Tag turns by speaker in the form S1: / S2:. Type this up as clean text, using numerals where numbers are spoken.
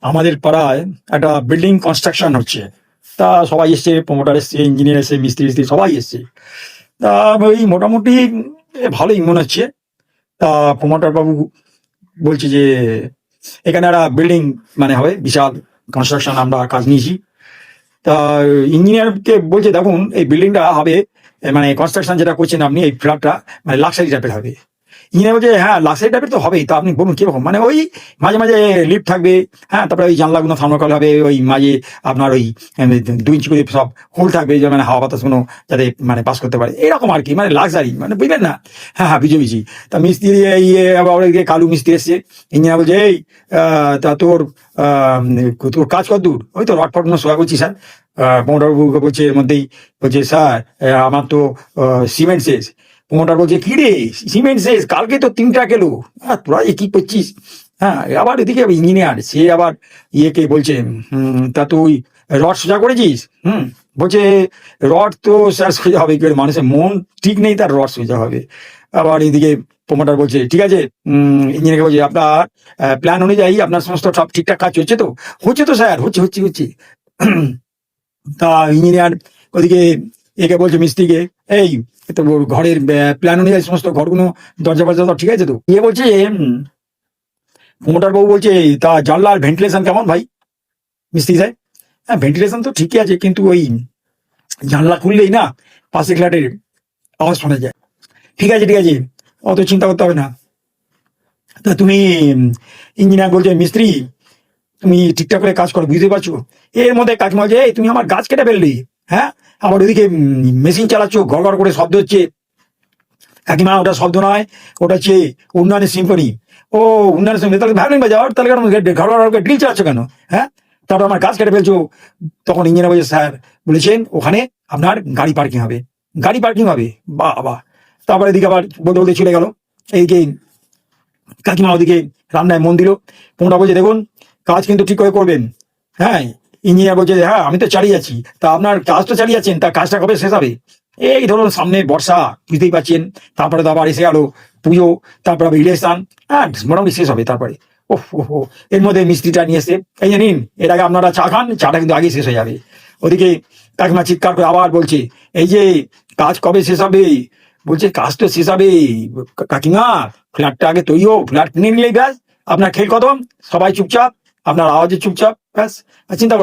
S1: আমাদের পাড়ায় একটা বিল্ডিং কনস্ট্রাকশন হচ্ছে। তা সবাই এসছে, প্রমোটার এসছে, ইঞ্জিনিয়ার এসছে, মিস্ত্রি সবাই এসছে। তা ওই মোটামুটি ভালোই মনে হচ্ছে। তা প্রমোটার বাবু বলছে যে এখানে একটা বিল্ডিং মানে হবে, বিশাল কনস্ট্রাকশন আমরা কাজ নিয়েছি। তা ইঞ্জিনিয়ারকে বলছে দেখুন এই বিল্ডিংটা হবে, মানে কনস্ট্রাকশন যেটা করছেন আপনি, এই ফ্ল্যাটটা মানে লাক্সারি টাইপের হবে। ইঞ্জিনিয়ার বলছে হ্যাঁ লাক্সারি টাইপের তো হবেই, তা আপনি বলুন কিরকম, মানে ওই মাঝে মাঝে লিফট থাকবে, হ্যাঁ, তারপরে ওই জানলাগুলো থার্মোকল হবে, ওই মাঝে আপনার ওই 2 ইঞ্চি করে সব হোল থাকবে, যে মানে হাওয়া বাতাস কোনো যাতে মানে পাস করতে পারে, এরকম আর কি, মানে লাক্সারি, মানে বুঝলেন না। হ্যাঁ হ্যাঁ, বুঝি। তা মিস্ত্রি ইয়ে আবার ওদিকে কালু মিস্ত্রি এসছে। ইঞ্জিনিয়ার বলছে এই তা তোর কাজ কত দূর? ওই তো রড ফট সোয়া করছি স্যার। প্রমোটারবাবুকে বলছে এর মধ্যেই, বলছে স্যার আমার তো সিমেন্ট শেষ। প্রমোটার বলছে কি রে, সিমেন্ট শেষ? কালকে তো 3 ট্রাক এলো। হ্যাঁ, তোরা যে কি করছিস? হ্যাঁ, আবার এদিকে ইঞ্জিনিয়ার সে আবার ইয়েকে বলছে তা তুই রড সোজা করেছিস? বলছে রড তো স্যার সোজা হবে কি করে, মানুষের মন ঠিক নেই তার রড সোজা হবে। আবার এদিকে প্রমোটার বলছে ঠিক আছে, ইঞ্জিনিয়ারকে বলছে আপনার প্ল্যান অনুযায়ী আপনার সমস্ত সব ঠিকঠাক কাজ হচ্ছে তো? হচ্ছে তো স্যার, হচ্ছে হচ্ছে হচ্ছে। তা ইঞ্জিনিয়ার ওদিকে একে বলছে মিস্ত্রিকে, এই তো ওর ঘরের প্ল্যান অনুযায়ী সমস্ত ঘরগুলো দরজা ফরজা সব ঠিক আছে তো? ইয়ে বলছে প্রমোটার বাবু বলছে তা জানলার ভেন্টিলেশন কেমন ভাই? মিস্ত্রি সাহেব, হ্যাঁ ভেন্টিলেশন তো ঠিকই আছে, কিন্তু ওই জানলা খুললেই না পাশে ফ্ল্যাটের আওয়াজ শোনা যায়। ঠিক আছে ঠিক আছে, অত চিন্তা করতে হবে না। তা তুমি ইঞ্জিনিয়ার বলছে মিস্ত্রি তুমি ঠিকঠাক করে কাজ করো, বুঝতে পারছো? এর মধ্যে কাকিমা বলছে এই তুমি আমার গাছ কেটে ফেললি, হ্যাঁ, আবার ওইদিকে মেশিন চালাচ্ছ, ঘর ঘর করে শব্দ হচ্ছে। কাকিমা ওটা শব্দ নয়, ওটা হচ্ছে উন্নয়নের সিম্ফনি। ও উন্নয়নের সিম্ফনি, তাহলে ভায়োলিন বাজাও, তাহলে কেন ঘর ঘর করে ড্রিল চালাচ্ছ কেন? হ্যাঁ, তারপর আমার গাছ কেটে ফেলছো। তখন ইঞ্জিনিয়ার বলছে স্যার বলেছেন ওখানে আপনার গাড়ি পার্কিং হবে, গাড়ি পার্কিং হবে। বাহ বাহ। তারপরে এদিকে আবার বলতে বলতে চলে গেল। এইদিকে কাকিমা ওদিকে রান্নায় মন দিল। তোমরা বলছে দেখুন কাজ কিন্তু ঠিক করে করবেন। হ্যাঁ, ইঞ্জিনিয়ার বলছে হ্যাঁ আমি তো চালিয়ে যাচ্ছি। তা আপনার কাজ তো চালিয়ে যাচ্ছেন, তা কাজটা কবে শেষ হবে? এই ধরুন সামনে বর্ষা, বুঝতেই পারছেন, তারপরে তো আবার এসে গেল পুজো, তারপরে আবার ইলেকশন, হ্যাঁ মোটামুটি শেষ হবে তারপরে। ওহ ও, এর মধ্যে মিস্ত্রিটা নিয়ে এসে এই যে নিন, এর আগে আপনারা চা খান, চাটা কিন্তু আগেই শেষ হয়ে যাবে। ওদিকে কাকিমা চিৎকার করে আবার বলছে এই যে কাজ কবে শেষ হবে? বলছে কাজ তো শেষ হবে কাকিমা, ফ্ল্যাটটা আগে তৈরি হোক, ফ্ল্যাট কিনে নিলেই ব্যাস আপনার খেল কদম, সবাই চুপচাপ, আপনার আওয়াজে চুপচাপ, ব্যাস। আর চিন্তা